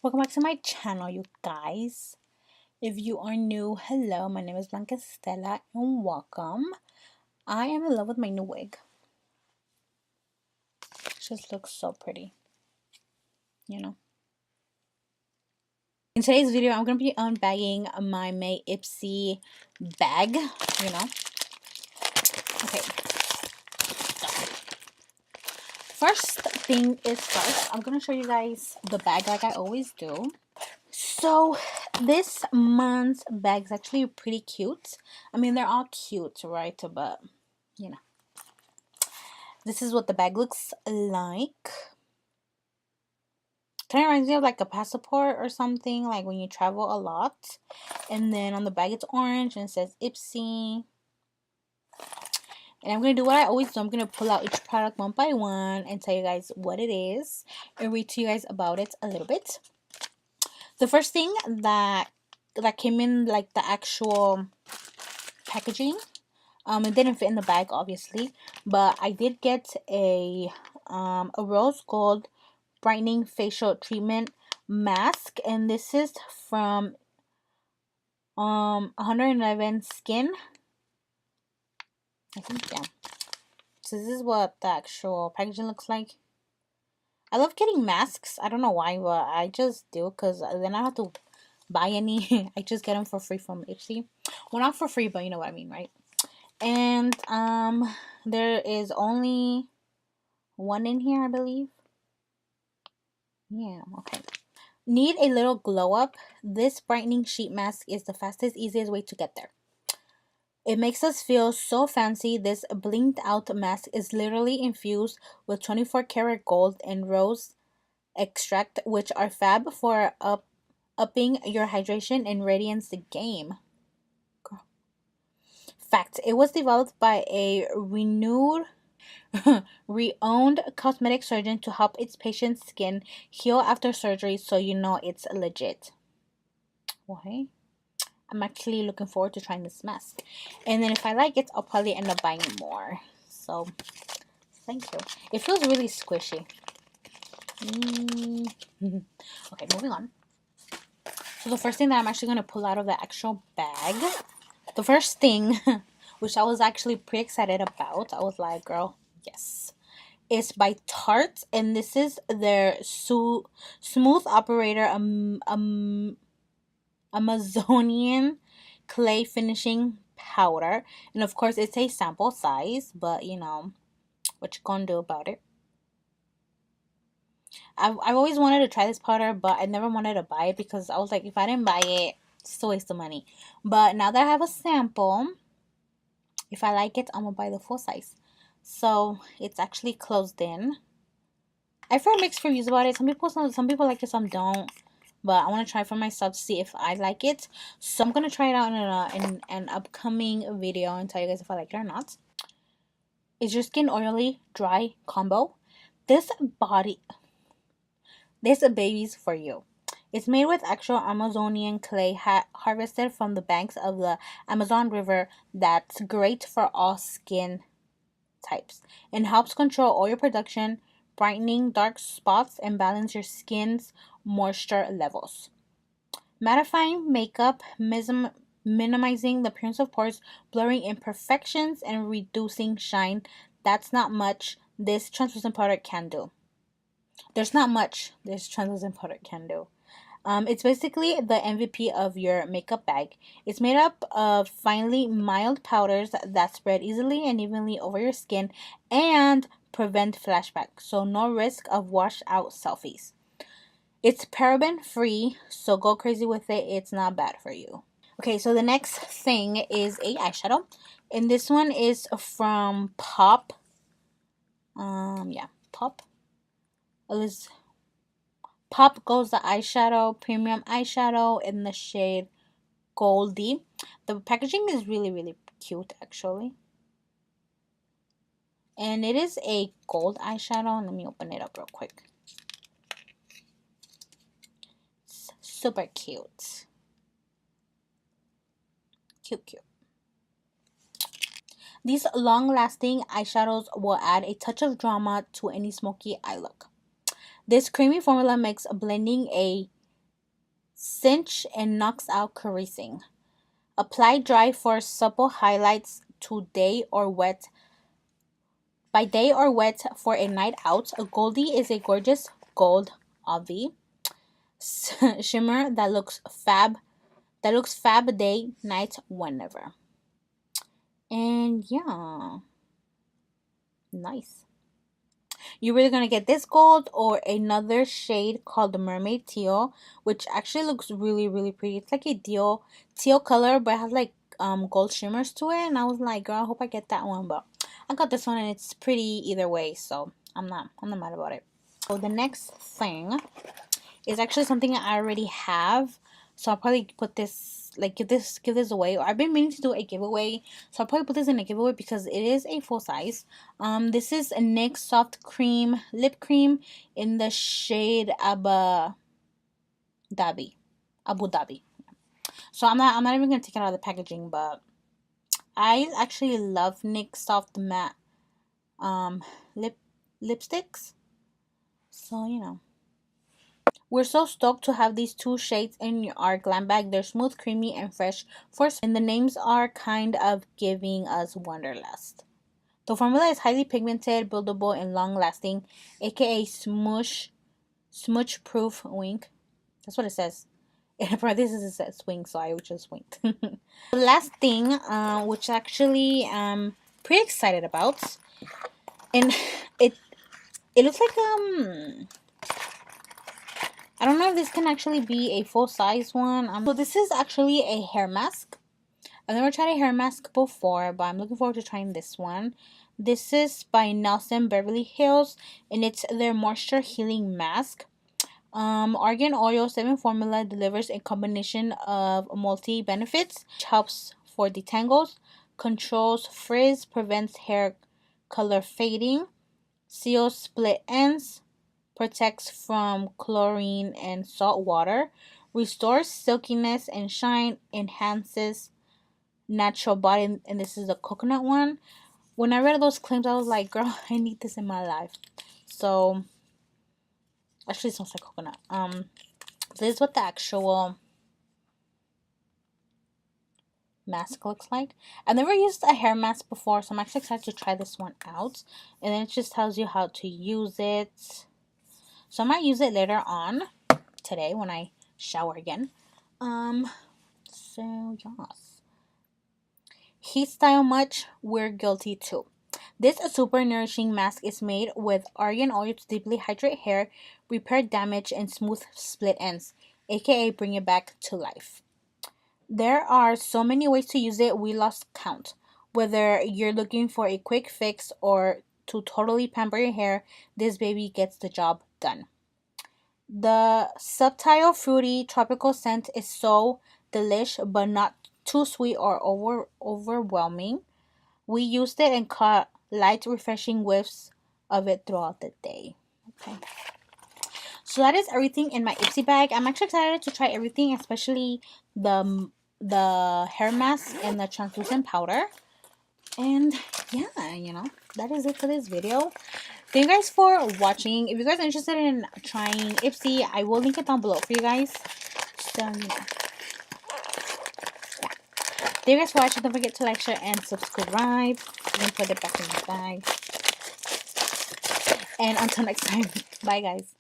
Welcome back to my channel, you guys. If you are new, hello, my name is BlancaEstela and welcome. I am in love with my new wig. It just looks so pretty, you know. In today's video, I'm going to be unbagging my May IPSY bag, you know. Okay. So, first thing is first, I'm going to show you guys the bag like I always do. So this month's bag is actually pretty cute. I mean, they're all cute, right? But, you know. This is what the bag looks like. Kind of reminds me of like a passport or something, like when you travel a lot. And then on the bag it's orange and it says IPSY. And I'm going to do what I always do. I'm going to pull out each product one by one and tell you guys what it is and read to you guys about it a little bit. The first thing that came in like the actual packaging, it didn't fit in the bag obviously, but I did get a rose gold brightening facial treatment mask, and this is from 111 Skin, I think. Yeah, so this is what the actual packaging looks like. I love getting masks. I don't know why, but I just do, because then I don't have to buy any. I just get them for free from IPSY. Well, not for free, but you know what I mean, right? And there is only one in here, I believe. Yeah, okay. Need a little glow up? This brightening sheet mask is the fastest, easiest way to get there. It makes us feel so fancy. This blinked out mask is literally infused with 24 karat gold and rose extract, which are fab for upping your hydration and radiance game. Fact, it was developed by a renowned cosmetic surgeon to help its patient's skin heal after surgery, so you know it's legit. Why? I'm actually looking forward to trying this mask. And then if I like it, I'll probably end up buying more. So, thank you. It feels really squishy. Okay, moving on. So the first thing that I'm actually going to pull out of the actual bag, the first thing, which I was actually pretty excited about, I was like, girl, yes. It's by Tarte, and this is their Smooth Operator Amazonian clay finishing powder. And of course it's a sample size, but you know what you gonna do about it. I've always wanted to try this powder, but I never wanted to buy it because I was like, if I didn't buy it, it's a waste of money. But now that I have a sample, if I like it, I'm gonna buy the full size. So it's actually closed in. I've heard mixed reviews about it. Some people like it, some don't. But I want to try it for myself to see if I like it. So I'm going to try it out in an upcoming video and tell you guys if I like it or not. Is your skin oily, dry combo? This baby's for you. It's made with actual Amazonian clay harvested from the banks of the Amazon River. That's great for all skin types and helps control oil production, brightening dark spots, and balance your skin's moisture levels. Mattifying makeup, minimizing the appearance of pores, blurring imperfections, and reducing shine. That's not much this translucent powder can do. There's not much this translucent powder can do. It's basically the MVP of your makeup bag. It's made up of finely mild powders that spread easily and evenly over your skin and prevent flashback, so no risk of washed out selfies. It's paraben free, so go crazy with it. It's not bad for you. Okay, so the next thing is a eyeshadow, and this one is from Pop. Pop. Pop Goes the Eyeshadow Premium Eyeshadow in the shade Goldie. The packaging is really, really cute, actually. And it is a gold eyeshadow. Let me open it up real quick. It's super cute. Cute. These long-lasting eyeshadows will add a touch of drama to any smoky eye look. This creamy formula makes blending a cinch and knocks out creasing. Apply dry for supple highlights to day or wet. By day or wet for a night out. A Goldie is a gorgeous gold obvi shimmer that looks fab. That looks fab day, night, whenever. And yeah, nice. You're either gonna get this gold or another shade called the Mermaid Teal, which actually looks really, really pretty. It's like a teal color, but it has like gold shimmers to it. And I was like, girl, I hope I get that one, but I got this one and it's pretty either way, so I'm not mad about it. So the next thing is actually something I already have. So I'll probably put this, like, give this away. I've been meaning to do a giveaway, so I'll probably put this in a giveaway because it is a full size. This is a NYX Soft Cream Lip Cream in the shade Abu Dhabi. So I'm not even gonna take it out of the packaging, but I actually love NYX Soft Matte lipsticks. So you know. We're so stoked to have these two shades in our glam bag. They're smooth, creamy, and fresh and the names are kind of giving us Wonderlust. The formula is highly pigmented, buildable, and long-lasting, aka smooch proof wink. That's what it says. In parentheses it says wink, so I just winked. The last thing, which actually I'm pretty excited about, and it looks like I don't know if this can actually be a full-size one. So this is actually a hair mask. I've never tried a hair mask before, but I'm looking forward to trying this one. This is by Nelson Beverly Hills, and it's their Moisture Healing Mask. Argan Oil 7 formula delivers a combination of multi-benefits, which helps for detangles, controls frizz, prevents hair color fading, seals split ends, protects from chlorine and salt water, restores silkiness and shine, enhances natural body, and this is the coconut one. When I read those claims, I was like, girl, I need this in my life. So actually it smells like coconut. This is what the actual mask looks like. I've never used a hair mask before, so I'm actually excited to try this one out. And then it just tells you how to use it. So I might use it later on today when I shower again. So yes. Heat style much? We're guilty too. This super nourishing mask is made with argan oil to deeply hydrate hair, repair damage, and smooth split ends, aka bring it back to life. There are so many ways to use it, we lost count. Whether you're looking for a quick fix or to totally pamper your hair, this baby gets the job done. The subtle, fruity, tropical scent is so delish, but not too sweet or overwhelming. We used it and caught light, refreshing whiffs of it throughout the day. Okay. So that is everything in my IPSY bag. I'm actually excited to try everything, especially the hair mask and the translucent powder. And yeah, you know, that is it for this video. Thank you guys for watching. If you guys are interested in trying IPSY, I will link it down below for you guys. So, yeah. Thank you guys for watching. Don't forget to like, share, and subscribe. Then put it back in the bag. And until next time, bye guys.